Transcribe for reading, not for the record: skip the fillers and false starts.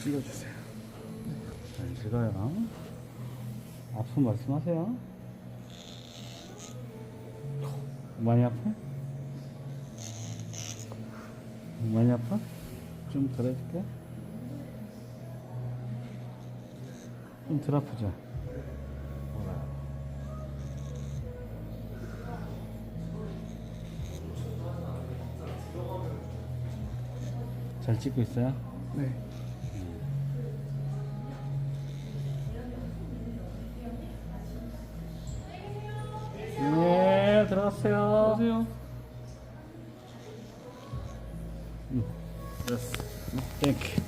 찍어주세요. 잘 찍어요. 아픈 말씀하세요. 많이 아파? 많이 아파? 좀 덜 해줄게. 좀 덜 아프죠? 잘 찍고 있어요? 네. 네, 들어갔어요. 안녕하세요. 됐어. 땡큐.